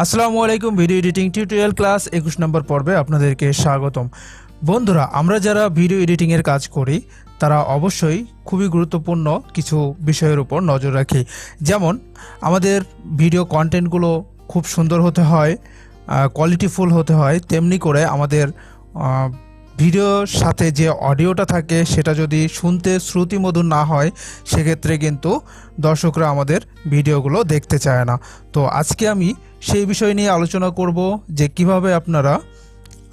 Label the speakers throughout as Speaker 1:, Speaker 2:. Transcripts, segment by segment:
Speaker 1: আসসালামু আলাইকুম। Video editing tutorial class 21 নম্বর পর্বে আপনাদেরকে স্বাগতম। বন্ধুরা, আমরা যারা ভিডিও এডিটিংয়ের কাজ করি তারা অবশ্যই খুবই গুরুত্বপূর্ণ কিছু বিষয়ের উপর নজর রাখি। যেমন আমাদের ভিডিও কন্টেন্টগুলো খুব সুন্দর হতে হয়, কোয়ালিটিফুল হতে হয়, তেমনি করে আমাদের ভিডিওর সাথে যে অডিওটা থাকে সেটা যদি শুনতে শ্রুতিমধুর না হয় সেক্ষেত্রে কিন্তু দর্শকরা আমাদের ভিডিওগুলো দেখতে চায় না। তো আজকে আমি সেই বিষয় নিয়ে আলোচনা করব যে কিভাবে আপনারা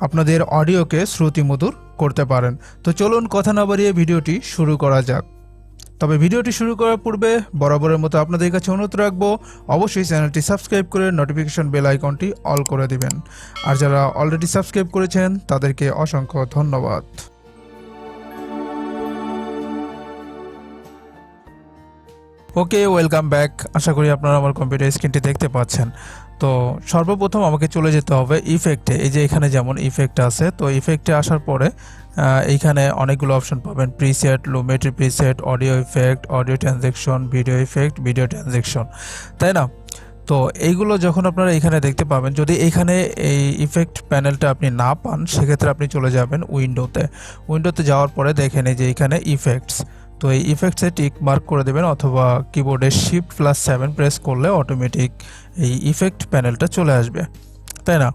Speaker 1: আপনাদের অডিওকে শ্রুতিমধুর করতে পারেন। তো চলুন কথা না বাড়িয়ে ভিডিওটি শুরু করা যাক। তবে ভিডিওটি শুরু করার পূর্বে বরাবরের মতো আপনাদের কাছে অনুরোধ রাখবো, অবশ্যই চ্যানেলটি সাবস্ক্রাইব করে নোটিফিকেশন বেল আইকনটি অল করে দিবেন। আর যারা অলরেডি সাবস্ক্রাইব করেছেন তাদেরকে অসংখ্য ধন্যবাদ। ওকে, ওয়েলকাম ব্যাক। আশা করি আপনারা আমার কম্পিউটার স্ক্রিনটি দেখতে পাচ্ছেন। তো সর্বপ্রথম আমাকে চলে যেতে হবে ইফেক্টে। এই যে এখানে যেমন ইফেক্ট আছে, তো ইফেক্টে আসার পরে এইখানে অনেকগুলো অপশন পাবেন: preset, Lumetri preset, audio effect, audio transaction, video effect, video transaction, তাই না? তো এইগুলো যখন আপনারা এখানে দেখতে পাবেন, যদি এখানে এই ইফেক্ট প্যানেলটা আপনি না পান সেক্ষেত্রে আপনি চলে যাবেন উইন্ডোতে যাওয়ার পরে দেখেন এই যে এখানে ইফেক্টস। তো এই ইফেক্টসে টিক মার্ক করে দেবেন অথবা কিবোর্ডে Shift+7 প্রেস করলে অটোমেটিক এই ইফেক্ট প্যানেলটা চলে আসবে, তাই না?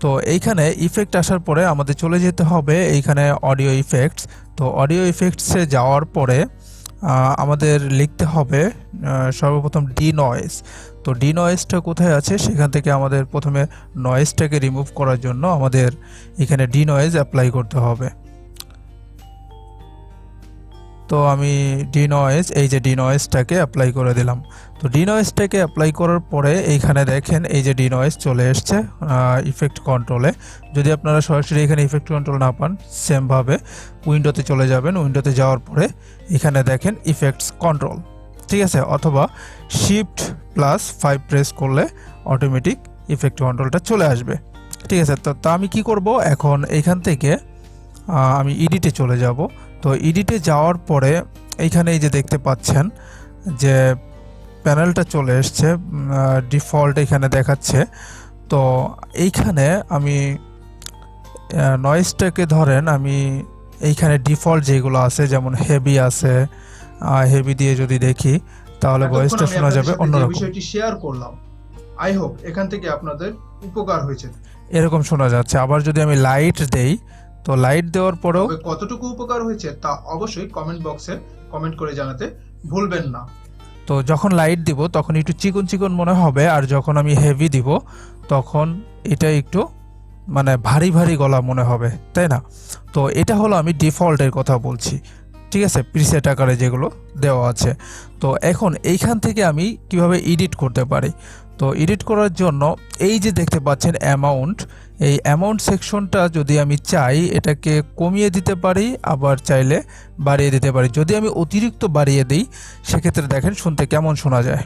Speaker 1: তো এইখানে ইফেক্ট আসার পরে আমাদের চলে যেতে হবে এইখানে অডিও ইফেক্টস। তো অডিও ইফেক্টসে যাওয়ার পরে আমাদের লিখতে হবে সর্বপ্রথম ডিনয়েজ। তো ডিনয়েজটা কোথায় আছে সেখান থেকে আমাদের প্রথমে নয়েজটাকে রিমুভ করার জন্য আমাদের এখানে ডিনয়েজ অ্যাপ্লাই করতে হবে। তো আমি এই যে ডিনয়েজটাকে অ্যাপ্লাই করে দিলাম। তো ডিনয়েজটাকে অ্যাপ্লাই করার পরে এইখানে দেখেন এই যে ডিনয়েজ চলে এসছে ইফেক্ট কন্ট্রোলে। যদি আপনারা সরাসরি এখানে ইফেক্ট কন্ট্রোল না পান, সেমভাবে উইন্ডোতে চলে যাবেন। উইন্ডোতে যাওয়ার পরে এখানে দেখেন ইফেক্টস কন্ট্রোল, ঠিক আছে? অথবা Shift+5 প্রেস করলে অটোমেটিক ইফেক্ট কন্ট্রোলটা চলে আসবে, ঠিক আছে? তো আমি কি করব, এখন এইখান থেকে আমি এডিটে চলে যাব। তো এডিটে যাওয়ার পরে এইখানে এই যে দেখতে পাচ্ছেন যে প্যানেলটা চলে এসছে, ডিফল্ট এখানে দেখাচ্ছে। তো এইখানে আমি নয়েজটাকে ধরেন আমি এইখানে ডিফল্ট যেগুলো আছে যেমন হেভি আছে, হেভি দিয়ে যদি দেখি তাহলে ভয়েসটা শোনা যাবে অন্যরকম।
Speaker 2: বিষয়টি শেয়ার করলাম, আই হোপ এখান থেকে আপনাদের উপকার হয়েছে।
Speaker 1: এরকম শোনা যাচ্ছে। আবার যদি আমি লাইট দেই, তো লাইট দেওয়ার পরেও
Speaker 2: কতটুকু উপকার হয়েছে তা অবশ্যই কমেন্ট বক্সে কমেন্ট করে জানাতে ভুলবেন না।
Speaker 1: তো যখন লাইট দিব তখন একটু চিকন চিকন মনে হবে, আর যখন আমি হেভি দিব তখন এটা একটু মানে ভারী ভারী গলা মনে হবে, তাই না? তো এটা হলো আমি ডিফল্টের কথা বলছি, ঠিক আছে, প্রিসেট আকারে যেগুলো দেওয়া আছে। তো এখন এইখান থেকে আমি কিভাবে এডিট করতে পারি? তো এডিট করার জন্য এই যে দেখতে পাচ্ছেন অ্যামাউন্ট, এই অ্যামাউন্ট সেকশনটা যদি আমি চাই এটাকে কমিয়ে দিতে পারি, আবার চাইলে বাড়িয়ে দিতে পারি। যদি আমি অতিরিক্ত বাড়িয়ে দিই সেক্ষেত্রে দেখেন শুনতে কেমন শোনা যায়।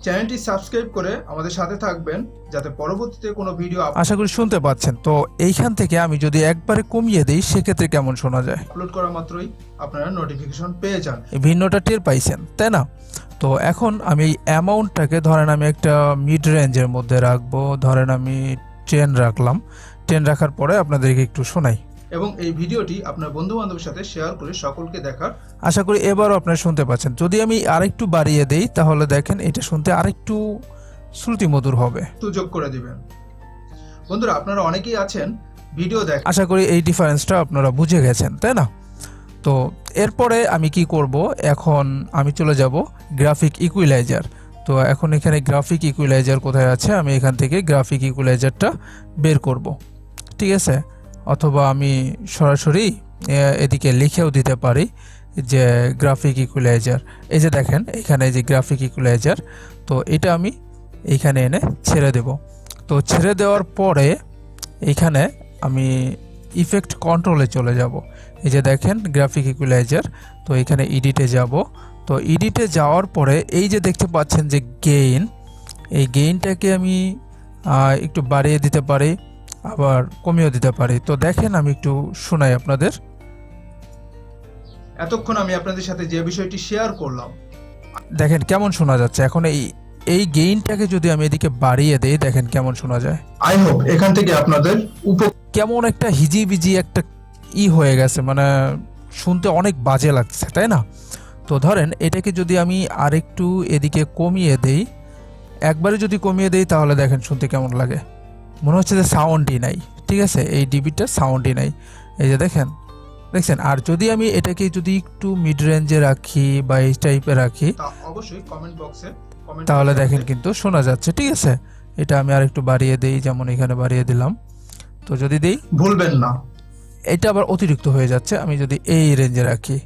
Speaker 2: চ্যানেলটি সাবস্ক্রাইব করে আমাদের সাথে থাকবেন যাতে পরবর্তীতে কোনো ভিডিও
Speaker 1: আশা করি শুনতে পাচ্ছেন। তো এইখান থেকে আমি যদি একবারে কমিয়ে দিই সেক্ষেত্রে কেমন শোনা যায়?
Speaker 2: আপলোড করা মাত্রই আপনারা নোটিফিকেশন পেয়ে যান।
Speaker 1: এই ভিন্নটা টের পাইছেন, তাই না? তো এখন আমি এই অ্যামাউন্টটাকে ধরেন আমি একটা মিড রেঞ্জের মধ্যে রাখবো, ধরেন আমি 10 রাখলাম। 10 রাখার পরে আপনাদেরকে একটু শোনাই
Speaker 2: এবং এই ভিডিওটি আপনার বন্ধু বান্ধবের সাথে শেয়ার করে সকলকে দেখার
Speaker 1: আশা করি এবারও আপনারা শুনতে পাচ্ছেন। যদি আমি আরেকটু বাড়িয়ে দেই তাহলে দেখেন এটা শুনতে আরেকটু শ্রুতিমধুর হবে।
Speaker 2: সুযোগ করে দিবেন। বন্ধুরা, আপনারা অনেকেই আছেন ভিডিও দেখেন,
Speaker 1: আশা করি এই ডিফারেন্সটা আপনারা বুঝে গেছেন, তাই না? তো এরপরে আমি কি করব, এখন আমি চলে যাব গ্রাফিক ইকুইলাইজার। তো এখন এখানে গ্রাফিক ইকুইলাইজার কোথায় আছে, আমি এখান থেকে গ্রাফিক ইকুইলাইজারটা বের করব, ঠিক আছে? অথবা আমি সরাসরি এদিকে লিখেও দিতে পারি যে গ্রাফিক ইকুইলাইজার। এই যে দেখেন এখানে এই যে গ্রাফিক ইকুইলাইজার, তো এটা আমি এইখানে এনে ছেড়ে দেব। তো ছেড়ে দেওয়ার পরে এইখানে আমি ইফেক্ট কন্ট্রোলে চলে যাব। এই যে দেখেন গ্রাফিক ইকুইলাইজার, তো এখানে এডিটে যাব। তো এডিটে যাওয়ার পরে এই যে দেখতে পাচ্ছেন যে গেইন, এই গেইনটাকে আমি একটু বাড়িয়ে দিতে পারি, আবার কমিয়েও দিতে পারি। তো দেখেন আমি একটু শোনাই আপনাদের।
Speaker 2: এতক্ষণ আমি আপনাদের সাথে যে বিষয়টি শেয়ার করলাম,
Speaker 1: দেখেন কেমন শোনা যাচ্ছে। এখন এই এই গেইনটাকে যদি আমি এদিকে বাড়িয়ে দেই, দেখেন কেমন শোনা যায়।
Speaker 2: আই হোপ এখান থেকে আপনাদের
Speaker 1: কেমন একটা হিজিবিজি একটা হয়ে গেছে, মানে শুনতে অনেক বাজে লাগছে, তাই না? তো ধরেন এটাকে যদি আমি আরেকটু এদিকে কমিয়ে দেই, একবারে যদি কমিয়ে দেই তাহলে দেখেন শুনতে কেমন লাগে, মনে হচ্ছে যে সাউন্ডই নাই। ঠিক আছে, এই ডিবিটার সাউন্ডই নাই, এই যে দেখছেন। আর যদি আমি এটাকে যদি একটু মিড রেঞ্জে রাখি বা এই টাইপে রাখি,
Speaker 2: অবশ্যই কমেন্ট বক্সে
Speaker 1: তাহলে দেখেন কিন্তু শোনা যাচ্ছে। ঠিক আছে, এটা আমি আর একটু বাড়িয়ে দেই, যেমন এখানে বাড়িয়ে দিলাম। তো যদি দেই,
Speaker 2: ভুলবেন না
Speaker 1: এটা আবার অতিরিক্ত হয়ে যাচ্ছে, আমি যদি এই রেঞ্জে রাখি,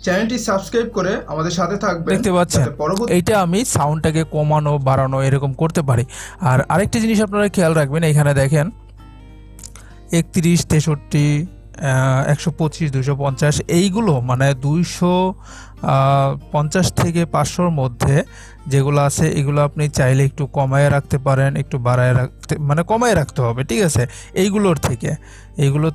Speaker 2: চ্যানেলটি সাবস্ক্রাইব করে আমাদের সাথে থাকবেন।
Speaker 1: দেখতে পাচ্ছেন এইটা আমি সাউন্ডটাকে কমানো বাড়ানো এরকম করতে পারি। আর আরেকটা জিনিস আপনারা খেয়াল রাখবেন, এখানে দেখেন 31, 63, 125, 250 এইগুলো মানে 250 থেকে 500-র মধ্যে যেগুলো আছে এগুলো আপনি চাইলে একটু কমায় রাখতে পারেন, একটু বাড়ায় রাখতে, মানে কমায় রাখতে হবে। ঠিক আছে, এইগুলোর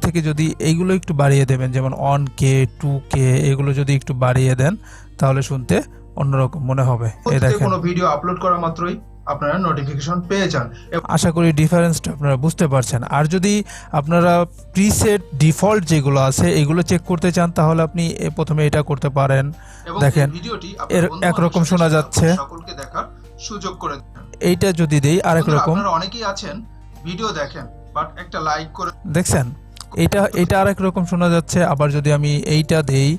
Speaker 1: থেকে যদি এইগুলো একটু বাড়িয়ে দেবেন, যেমন 1K 2K এগুলো যদি একটু বাড়িয়ে দেন তাহলে শুনতে অন্যরকম মনে হবে। এই দেখেন,
Speaker 2: কোনো ভিডিও আপলোড করা মাত্রই আপনারা নোটিফিকেশন পেয়ে যান।
Speaker 1: আশা করি ডিফারেন্সটা আপনারা বুঝতে পারছেন। আর যদি আপনারা প্রিসেট ডিফল্ট যেগুলো আছে এগুলো চেক করতে চান তাহলে আপনি প্রথমে এটা করতে পারেন। দেখেন এর একরকম শোনা যাচ্ছে,
Speaker 2: সকলকে দেখার সুযোগ করে দেন।
Speaker 1: এইটা যদি দেই আরেক রকম,
Speaker 2: আপনারা অনেকেই আছেন ভিডিও দেখেন বাট একটা লাইক করে
Speaker 1: দেখছেন এটা আরেক রকম শোনা যাচ্ছে। আবার যদি আমি এইটা দেই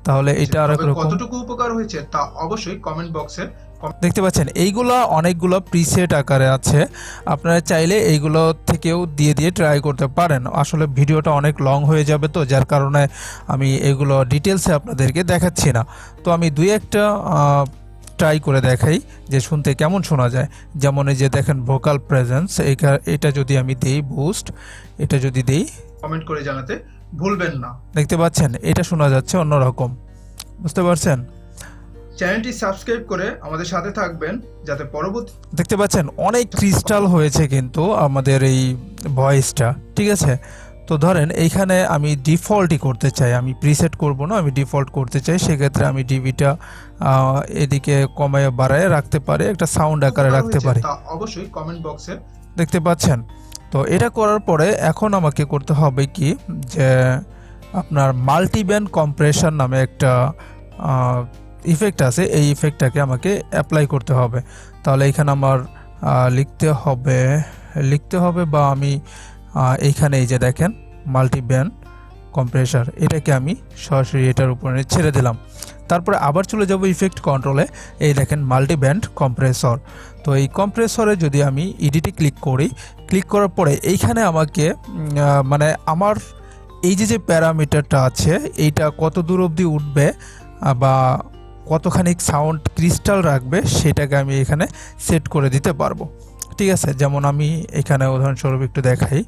Speaker 1: তাহলে এটা আরেক রকম।
Speaker 2: কতটুকু উপকার হয়েছে তা অবশ্যই কমেন্ট বক্সে
Speaker 1: দেখতে পাচ্ছেন এইগুলো অনেকগুলো প্রিসেট আকারে আছে, আপনারা চাইলে এইগুলো থেকেও দিয়ে ট্রাই করতে পারেন। আসলে ভিডিওটা অনেক লং হয়ে যাবে, তো যার কারণে আমি এগুলো ডিটেলসে আপনাদেরকে দেখাচ্ছি না। তো আমি দুই একটা ট্রাই করে দেখাই যে শুনতে কেমন শোনা যায়। যেমন এই যে দেখেন ভোকাল প্রেজেন্স, এটা যদি আমি দেই বুস্ট, এটা যদি দেই,
Speaker 2: কমেন্ট করে জানাতে ভুলবেন না।
Speaker 1: দেখতে পাচ্ছেন এটা শোনা যাচ্ছে অন্যরকম, বুঝতে পারছেন?
Speaker 2: চ্যানেলটি সাবস্ক্রাইব করে আমাদের সাথে থাকবেন যাতে পরবর্তী,
Speaker 1: দেখতে পাচ্ছেন অনেক ক্রিস্টাল হয়েছে কিন্তু আমাদের এই ভয়েসটা। ঠিক আছে, তো ধরেন এইখানে আমি ডিফল্টই করতে চাই, আমি প্রিসেট করব না, আমি ডিফল্ট করতে চাই। সেক্ষেত্রে আমি ডিবিটা এদিকে কমায় বাড়ায় রাখতে পারি, একটা সাউন্ড আকারে রাখতে পারি।
Speaker 2: অবশ্যই কমেন্ট বক্সে
Speaker 1: দেখতে পাচ্ছেন। তো এটা করার পরে এখন আমাকে করতে হবে কি, যে আপনার মাল্টিব্যান্ড কম্প্রেশন নামে একটা ইফেক্ট আছে, এই ইফেক্টটাকে আমাকে অ্যাপ্লাই করতে হবে। তাহলে এখানে আমার লিখতে হবে বা আমি এইখানে এই যে দেখেন মাল্টিব্যান্ড কম্প্রেসার, এটাকে আমি সরাসরি এটার উপরে ছেড়ে দিলাম। তারপরে আবার চলে যাব ইফেক্ট কন্ট্রোলে, এই দেখেন মাল্টিব্যান্ড কম্প্রেসর। তো এই কম্প্রেসরে যদি আমি এডিটে ক্লিক করার পরে এইখানে আমাকে মানে আমার এই যে প্যারামিটারটা আছে এইটা কত দূর অবধি উঠবে বা কতখানি সাউন্ড ক্রিস্টাল রাখবে সেটাকে আমি এখানে সেট করে দিতে পারবো। ঠিক আছে, যেমন আমি এখানে উদাহরণস্বরূপ একটু দেখাই।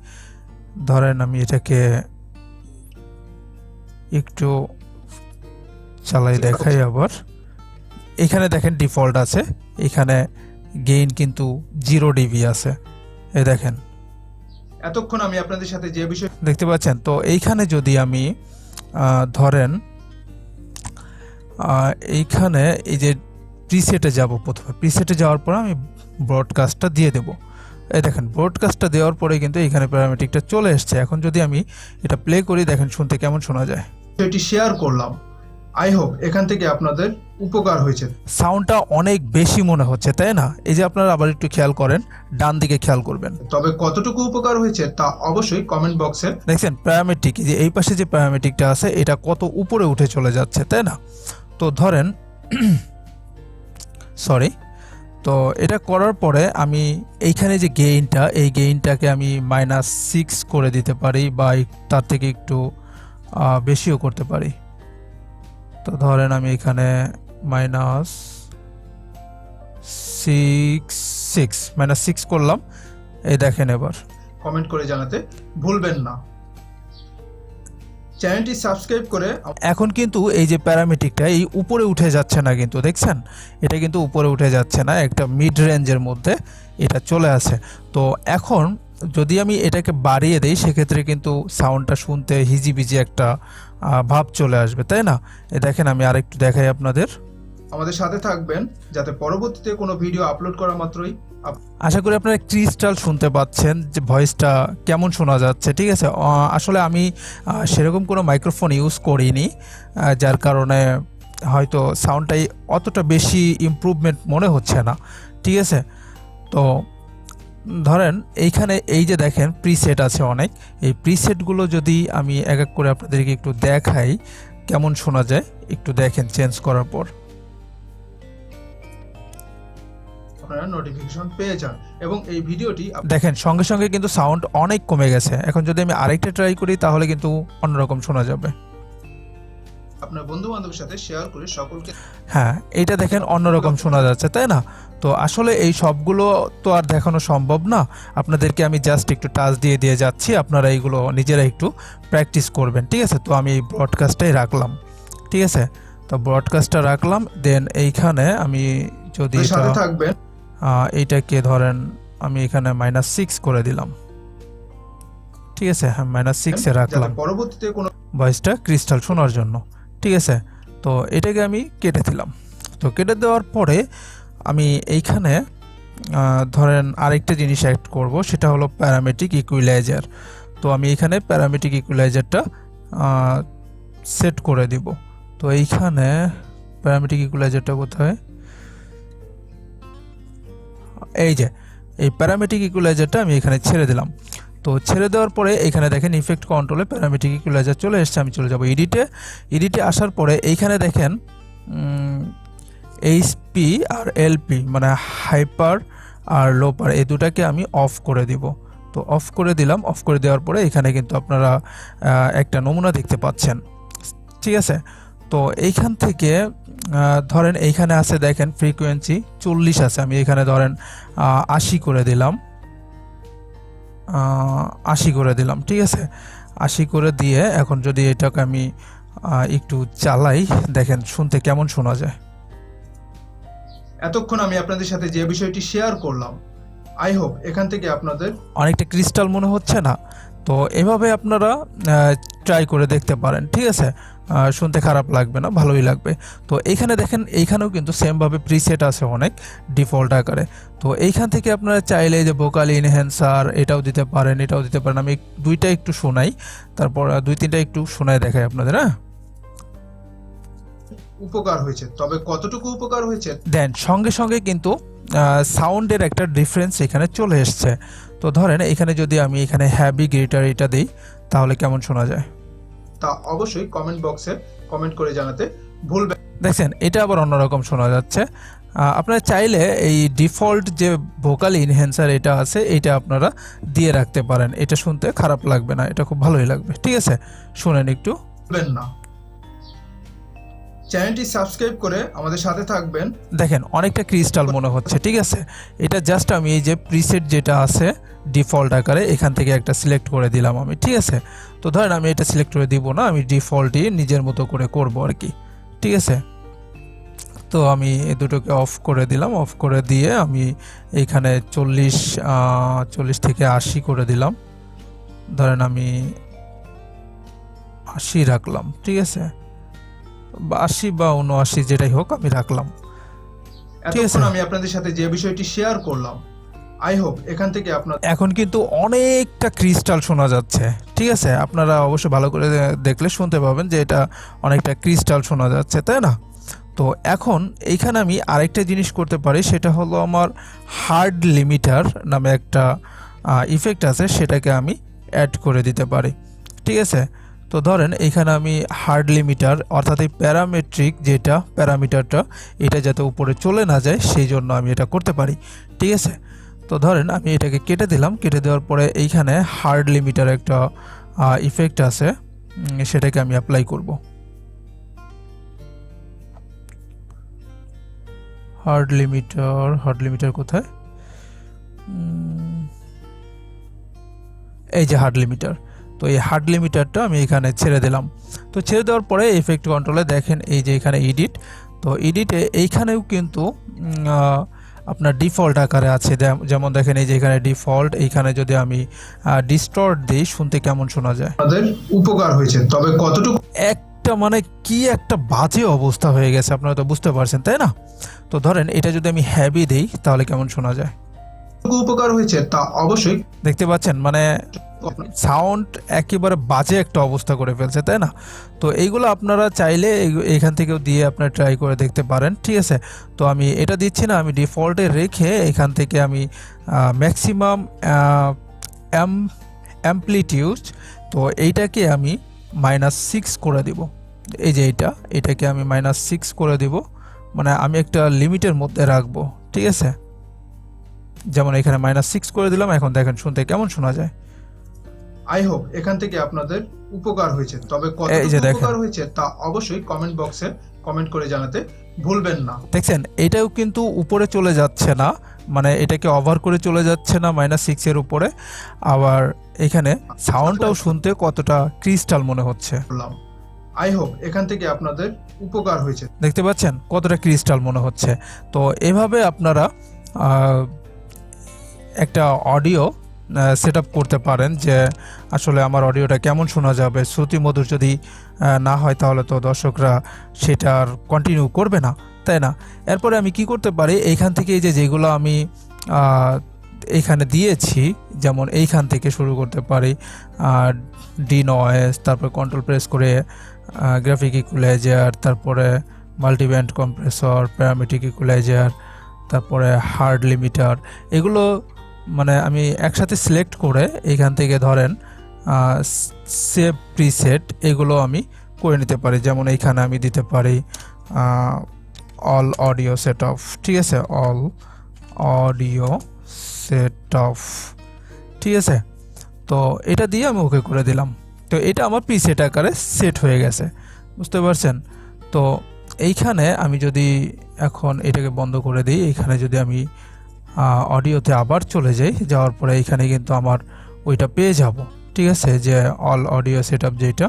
Speaker 1: ধরেন আমি এটাকে একটু চালাই দেখাই। আবার এখানে দেখেন ডিফল্ট আছে, এখানে গেইন কিন্তু 0 dB আছে, এই দেখেন।
Speaker 2: এতক্ষণ আমি আপনাদের সাথে যে বিষয়
Speaker 1: দেখতে পাচ্ছেন। তো এইখানে যদি আমি ধরেন এইখানে এই যে প্রিসেটে যাব, প্রথমে প্রিসেটে যাওয়ার পর আমি ব্রডকাস্টটা দিয়ে দেব। এই দেখেন ব্রডকাস্টটা দেওয়ার পরে কিন্তু এখানে প্যারামেট্রিকটা চলে এসছে। এখন যদি আমি এটা প্লে করি, দেখেন শুনতে কেমন শোনা যায়।
Speaker 2: এটি শেয়ার করলাম, আই হোপ এখান থেকে আপনাদের উপকার হয়েছে।
Speaker 1: সাউন্ডটা অনেক বেশি মনে হচ্ছে, তাই না? এই যে আপনারা আবার একটু খেয়াল করেন, ডান দিকে খেয়াল করবেন।
Speaker 2: তবে কতটুকু উপকার হয়েছে তা অবশ্যই কমেন্ট বক্সে
Speaker 1: দেখছেন প্যারামেট্রিক, যে এই পাশে যে প্যারামেট্রিকটা আছে এটা কত উপরে উঠে চলে যাচ্ছে, তাই না? তো ধরেন সরি, তো এটা করার পরে আমি এইখানে যে গেইনটা, এই গেইনটাকে আমি -6 করে দিতে পারি বা তার থেকে একটু বেশিও করতে পারি। তো ধরেন আমি এখানে -6 করলাম, এই দেখেন। এবার
Speaker 2: কমেন্ট করে জানাতে ভুলবেন না। চ্যানেলটি সাবস্ক্রাইব করে
Speaker 1: এখন কিন্তু এই যে প্যারামেট্রিকটা এই উপরে উঠে যাচ্ছে না, কিন্তু দেখছেন এটা কিন্তু উপরে উঠে যাচ্ছে না, একটা মিড রেঞ্জের মধ্যে এটা চলে আসে। তো এখন যদি আমি এটাকে বাড়িয়ে দেই সেক্ষেত্রে কিন্তু সাউন্ডটা শুনতে হিজিবিজি একটা ভাব চলে আসবে, তাই না? দেখেন আমি আরেকটু দেখাই আপনাদের।
Speaker 2: আমাদের সাথে থাকবেন যাতে পরবর্তীতে কোনো ভিডিও আপলোড করা মাত্রই
Speaker 1: আশা করি আপনারা ক্রিস্টাল শুনতে পাচ্ছেন যে ভয়েসটা কেমন শোনা যাচ্ছে। ঠিক আছে, আসলে আমি সেরকম কোনো মাইক্রোফোন ইউজ করিনি, যার কারণে হয়তো সাউন্ডটাই অতটা বেশি ইমপ্রুভমেন্ট মনে হচ্ছে না। ঠিক আছে, তো ধরেন এইখানে এই যে দেখেন প্রিসেট আছে অনেক, এই প্রিসেটগুলো যদি আমি এক এক করে আপনাদেরকে একটু দেখাই কেমন শোনা যায়, একটু দেখেন চেঞ্জ করার পর
Speaker 2: আপনারা নোটিফিকেশন পেয়ে যান এবং এই ভিডিওটি
Speaker 1: দেখেন সঙ্গে সঙ্গে কিন্তু সাউন্ড অনেক কমে গেছে। এখন যদি আমি আরেকটা ট্রাই করি তাহলে কিন্তু অন্যরকম শোনা যাবে।
Speaker 2: আপনার বন্ধু বান্ধবের সাথে শেয়ার করে সকলকে
Speaker 1: হ্যাঁ, এটা দেখেন অন্যরকম শোনা যাচ্ছে, তাই না? তো আসলে এই সবগুলো তো আর দেখানো সম্ভব না, আপনাদেরকে আমি জাস্ট একটু টাচ দিয়ে দিয়ে যাচ্ছি, আপনারা এইগুলো নিজেরা একটু প্র্যাকটিস করবেন। ঠিক আছে, তো আমি এই ব্রডকাস্টটাই রাখলাম। ঠিক আছে, তো ব্রডকাস্টটা রাখলাম, দেন এইখানে আমি যদি
Speaker 2: সাথে থাকবেন
Speaker 1: এইটাকে ধরেন আমি এখানে -6 করে দিলাম। ঠিক আছে, হ্যাঁ -6 এ রাখলাম
Speaker 2: পরবর্তীতে কোনো
Speaker 1: ভয়েসটা ক্রিস্টাল শোনার জন্য। ঠিক আছে, তো এটাকে আমি কেটে দিলাম। তো কেটে দেওয়ার পরে আমি এইখানে ধরেন আরেকটা জিনিস অ্যাড করব, সেটা হলো প্যারামেট্রিক ইকুইলাইজার। তো আমি এখানে প্যারামেট্রিক ইকুইলাইজারটা সেট করে দিব। তো এইখানে প্যারামেট্রিক ইকুইলাইজারটা কোথায়, এই যে এই প্যারামেট্রিক ইকুইলাইজারটা আমি এখানে ছেড়ে দিলাম। তো ছেড়ে দেওয়ার পরে এখানে দেখেন ইফেক্ট কন্ট্রোলে প্যারামেট্রিক ইকুইলাইজার চলে এসেছে। আমি চলে যাব এডিটে আসার পরে এইখানে দেখেন এইচপি আর এলপি মানে হাইপার আর লোপার এই দুটাকে আমি অফ করে দিব। তো অফ করে দিলাম, অফ করে দেওয়ার পরে এখানে কিন্তু আপনারা একটা নমুনা দেখতে পাচ্ছেন। ঠিক আছে, তো এইখান থেকে ধরেন এইখানে আছে দেখেন ফ্রিকোয়েন্সি 40 আছে, আমি এখানে ধরেন 80 করে দিলাম, 80 করে দিলাম। ঠিক আছে, 80 করে দিয়ে এখন যদি এটাকে আমি একটু চালাই, দেখেন শুনতে কেমন শোনা যায়।
Speaker 2: এতক্ষণ আমি আপনাদের সাথে যে বিষয়টি শেয়ার করলাম, আই হোপ এখান থেকে আপনাদের
Speaker 1: অনেকটা ক্রিস্টাল মনে হচ্ছে না? তো এভাবে আপনারা ট্রাই করে দেখতে পারেন। ঠিক আছে, শুনতে খারাপ লাগবে না, ভালোই লাগবে। তো এইখানে দেখেন এইখানেও কিন্তু সেমভাবে প্রিসেট আছে অনেক ডিফল্ট আকারে। তো এইখান থেকে আপনারা চাইলে যে ভোকাল ইনহ্যান্সার এটাও দিতে পারেন, এটাও দিতে পারেন। আমি দুইটা একটু শোনাই, তারপর দুই তিনটা একটু শোনাই দেখাই আপনাদের। হ্যাঁ,
Speaker 2: উপকার হয়েছে, তবে কতটুকু উপকার হয়েছে
Speaker 1: দেন সঙ্গে সঙ্গে কিন্তু সাউন্ডের একটা ডিফারেন্স এখানে চলে এসছে। তো ধরেন এখানে যদি আমি এখানে হ্যাভি গ্রেটার এটা দিই তাহলে কেমন শোনা যায়
Speaker 2: তা অবশ্যই কমেন্ট বক্সে কমেন্ট করে জানাতে ভুলবেন।
Speaker 1: দেখছেন এটা আবার অন্যরকম শোনা যাচ্ছে। আপনারা চাইলে এই ডিফল্ট যে ভোকাল ইনহ্যান্সার এটা আছে এটা আপনারা দিয়ে রাখতে পারেন, এটা শুনতে খারাপ লাগবে না, এটা খুব ভালোই লাগবে। ঠিক আছে, শুনেন একটু।
Speaker 2: ভুলবেন না, চ্যানেলটি সাবস্ক্রাইব করে আমাদের সাথে থাকবেন।
Speaker 1: দেখেন অনেকটা ক্রিস্টাল মনে হচ্ছে। ঠিক আছে, এটা জাস্ট আমি এই যে প্রিসেট যেটা আছে ডিফল্ট আকারে এখান থেকে একটা সিলেক্ট করে দিলাম আমি। ঠিক আছে, তো ধরেন আমি এটা সিলেক্ট করে দিব না, আমি ডিফল্টই নিজের মতো করে করব আর কি। ঠিক আছে, তো আমি এই দুটোকে অফ করে দিলাম, অফ করে দিয়ে আমি এইখানে 40 থেকে 80 করে দিলাম। ধরেন আমি 80 রাখলাম। ঠিক আছে, 80 বা 79 যেটাই হোক আমি রাখলাম।
Speaker 2: এতক্ষণ আমি আপনাদের সাথে যে বিষয়টি শেয়ার করলাম, আই হোপ এখান থেকে আপনার
Speaker 1: এখন কিন্তু অনেকটা ক্রিস্টাল শোনা যাচ্ছে। ঠিক আছে, আপনারা অবশ্যই ভালো করে দেখলে শুনতে পাবেন যে এটা অনেকটা ক্রিস্টাল শোনা যাচ্ছে, তাই না? তো এখন এইখানে আমি আরেকটা জিনিস করতে পারি, সেটা হলো আমার হার্ড লিমিটার নামে একটা ইফেক্ট আছে, সেটাকে আমি অ্যাড করে দিতে পারি। ঠিক আছে, তো ধরেন এইখানে আমি হার্ড লিমিটার অর্থাৎ এই প্যারামেট্রিক যেটা প্যারামিটারটা এটা যাতে উপরে চলে না যায় সেই জন্য আমি এটা করতে পারি। ঠিক আছে, তো ধরেন আমি এটাকে কেটে দিলাম, কেটে দেওয়ার পরে এইখানে হার্ড লিমিটার একটা ইফেক্ট আছে, সেটাকে আমি অ্যাপ্লাই করব। হার্ড লিমিটার কোথায়, এই যে হার্ড লিমিটার। তো এই হার্ড লিমিটারটা আমি এখানে ছেড়ে দিলাম। তো ছেড়ে দেওয়ার পরে ইফেক্ট কন্ট্রোলে দেখেন এই যে এখানে এডিট, তো এডিটে এইখানেও কিন্তু আপনার ডিফল্ট আকারে আছে, যেমন দেখেন এই যে এখানে ডিফল্ট, এইখানে যদি আমি ডিস্টর্ট দিই শুনতে কেমন শোনা যায়।
Speaker 2: আপনাদের উপকার হয়েছে, তবে কতটুকু
Speaker 1: ইফেক্টটা মানে কি একটা বাজে অবস্থা হয়ে গেছে, আপনারা তো বুঝতে পারছেন তাই না? তো ধরেন এটা যদি আমি হ্যাভি দেই তাহলে কেমন শোনা যায়?
Speaker 2: উপকার হয়েছে তা অবশ্যই
Speaker 1: দেখতে পাচ্ছেন মানে সাউন্ড একেবারে বাজে একটা অবস্থা করে ফেলছে তাই না? তো এইগুলো আপনারা চাইলে এখান থেকেও দিয়ে আপনারা ট্রাই করে দেখতে পারেন, ঠিক আছে? তো আমি এটা দিচ্ছি না, আমি ডিফল্টে রেখে এখান থেকে আমি ম্যাক্সিমাম অ্যাম্পলিটিউড, তো এইটাকে আমি -6 করে দিব। এই যে এটাকে আমি -6 করে দিব, মানে আমি একটা লিমিটের মধ্যে রাখবো, ঠিক আছে? যেমন এখানে -6 করে দিলাম, এখন দেখেন শুনতে কেমন শোনা যায়।
Speaker 2: আই হোপ এখান থেকে আপনাদের উপকার হয়েছে, তবে
Speaker 1: এই যে
Speaker 2: কতটুকু
Speaker 1: দেখেন।
Speaker 2: উপকার হয়েছে তা অবশ্যই কমেন্ট বক্সে কমেন্ট করে জানাতে ভুলবেন না।
Speaker 1: দেখছেন এটাও কিন্তু উপরে চলে যাচ্ছে না, মানে এটাকে ওভার করে চলে যাচ্ছে না -6 এর উপরে। আবার এখানে সাউন্ডটাও শুনতে কতটা ক্রিস্টাল মনে হচ্ছে।
Speaker 2: আই হোপ এখান থেকে আপনাদের উপকার হয়েছে।
Speaker 1: দেখতে পাচ্ছেন কতটা ক্রিস্টাল মনে হচ্ছে। তো এভাবে আপনারা একটা অডিও সেট আপ করতে পারেন যে আসলে আমার অডিওটা কেমন শোনা যাবে। শ্রুতিমধুর যদি না হয় তাহলে তো দর্শকরা সেটা আর কন্টিনিউ করবে না, তাই না? এরপরে আমি কি করতে পারি, এইখান থেকে এই যে যেগুলো আমি এইখানে দিয়েছি, যেমন এইখান থেকে শুরু করতে পারি ডি নয়েজ, তারপরে কন্ট্রোল প্রেস করে গ্রাফিক ইকুয়ালাইজার, তারপরে মাল্টিব্যান্ড কম্প্রেসর, প্যারামেট্রিক ইকুয়ালাইজার, তারপরে হার্ড লিমিটার, এগুলো মানে আমি একসাথে সিলেক্ট করে এইখান থেকে ধরেন সেভ প্রিসেট এগুলো আমি করে নিতে পারি। যেমন এইখানে আমি দিতে পারি অল অডিও সেট অফ, ঠিক আছে? অল অডিও সেট অফ, ঠিক আছে? তো এটা দিয়ে আমি ওকে করে দিলাম। তো এটা আমার প্রিসেট আকারে সেট হয়ে গেছে, বুঝতে পারছেন? তো এইখানে আমি যদি এখন এটাকে বন্ধ করে দিই, এইখানে যদি আমি অডিওতে আবার চলে যাওয়ার পরে এইখানে কিন্তু আমার ওইটা পেয়ে যাব, ঠিক আছে? যে অল অডিও সেটআপ যেটা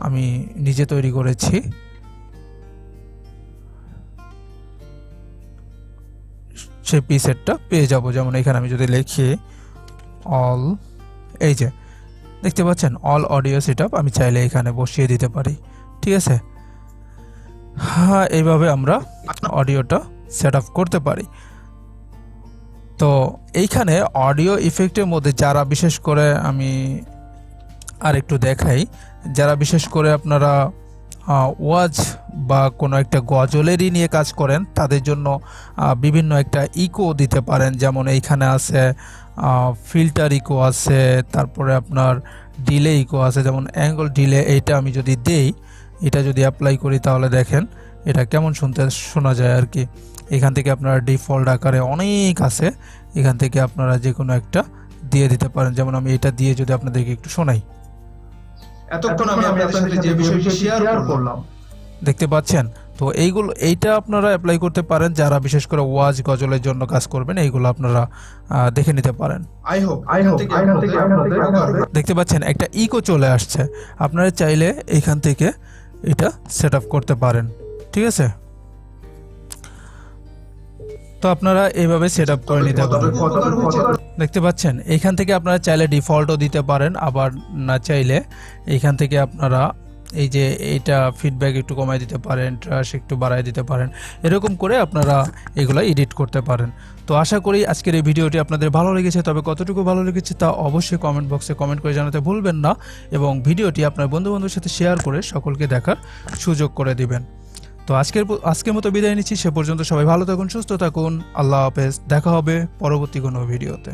Speaker 1: আমি নিজে তৈরি করেছি, সেই প্রিসেটটা পেয়ে যাব। যেমন এখানে আমি যদি লিখি অল, এই যে দেখতে পাচ্ছেন অল অডিও সেটআপ, আমি চাইলে এখানে বসিয়ে দিতে পারি, ঠিক আছে? হ্যাঁ, এইভাবে আমরা অডিওটা সেট আপ করতে পারি। তো এইখানে অডিও ইফেক্টের মধ্যে যারা বিশেষ করে আমি আর একটু দেখাই, যারা বিশেষ করে আপনারা ওয়াজ বা কোনো একটা গজলেরই নিয়ে কাজ করেন তাদের জন্য বিভিন্ন একটা ইকো দিতে পারেন। যেমন এইখানে আছে ফিল্টার ইকো আছে, তারপরে আপনার ডিলে ইকো আছে। যেমন অ্যাঙ্গল ডিলে, এইটা আমি যদি দেই, এটা যদি অ্যাপ্লাই করি তাহলে দেখেন এটা কেমন শোনা যায় আর কি। এখান থেকে আপনারা ডিফল্ট আকারে অনেক আছে, এখান থেকে আপনারা যে কোনো একটা দিয়ে দিতে পারেন। যেমন আমি এটা দিয়ে যদি আপনাদেরকে একটু শোনাই,
Speaker 2: এতক্ষণ আমি আপনাদের সাথে যে বিষয়টি শেয়ার করলাম,
Speaker 1: দেখতে পাচ্ছেন? তো এইটা আপনারা অ্যাপ্লাই করতে পারেন যারা বিশেষ করে ওয়াজ গজলের জন্য কাজ করবেন, এইগুলো আপনারা দেখে নিতে পারেন।
Speaker 2: আই হোপ এখান থেকে আপনাদের উপকার হয়েছে।
Speaker 1: দেখতে পাচ্ছেন একটা ইকো চলে আসছে, আপনারা চাইলে এইখান থেকে এটা সেট আপ করতে পারেন, ঠিক আছে? তো আপনারা এইভাবে সেট আপ করে নিতে পারেন। দেখতে পাচ্ছেন এইখান থেকে আপনারা চাইলে ডিফল্টও দিতে পারেন, আবার না চাইলে এইখান থেকে আপনারা এই যে এইটা ফিডব্যাক একটু কমায় দিতে পারেন, ট্রাশ একটু বাড়ায় দিতে পারেন, এরকম করে আপনারা এগুলো এডিট করতে পারেন। তো আশা করি আজকের এই ভিডিওটি আপনাদের ভালো লেগেছে, তবে কতটুকু ভালো লেগেছে তা অবশ্যই কমেন্ট বক্সে কমেন্ট করে জানাতে ভুলবেন না, এবং ভিডিওটি আপনার বন্ধুবান্ধবের সাথে শেয়ার করে সকলকে দেখার সুযোগ করে দিবেন। তো আজকের মতো বিদায় নিচ্ছি, সে পর্যন্ত সবাই ভালো থাকুন, সুস্থ থাকুন, আল্লাহ হাফেজ। দেখা হবে পরবর্তী কোনো ভিডিওতে।